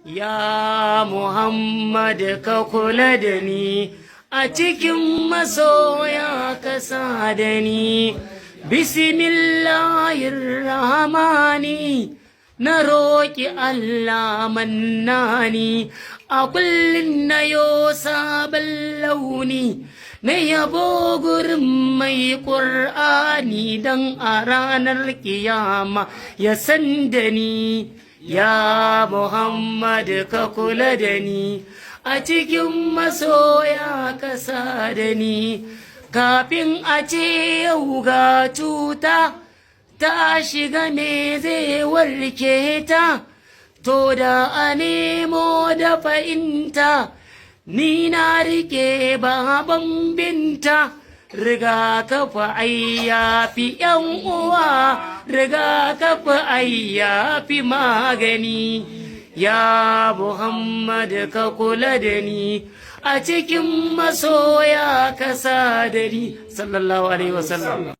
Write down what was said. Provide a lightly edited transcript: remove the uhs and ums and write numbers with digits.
Ya Muhammad ka kula da ni, a cikin masoya ka sa da ni. Bismillahirrahmani, na roƙi Allah mannani, a kullum na yo sabon launi, na yabo gurin mai ƙur'ani don a ranar ƙiyama ya san da ni. Ya Muhammad ka kula da ni, a cikin masoya ka sa da ni. Kafin a ce yau ga cuta ta shiga me zai warke ta, to da a nemo da fahimta, ni na rike baban binta. Rigakafi ai yafi ‘yan uwa, rigakafi ai yafi magani. Ya Muhammad ka kula da ni, a cikin masoya ka sa da ni. Sallallahu alaihi wasallam.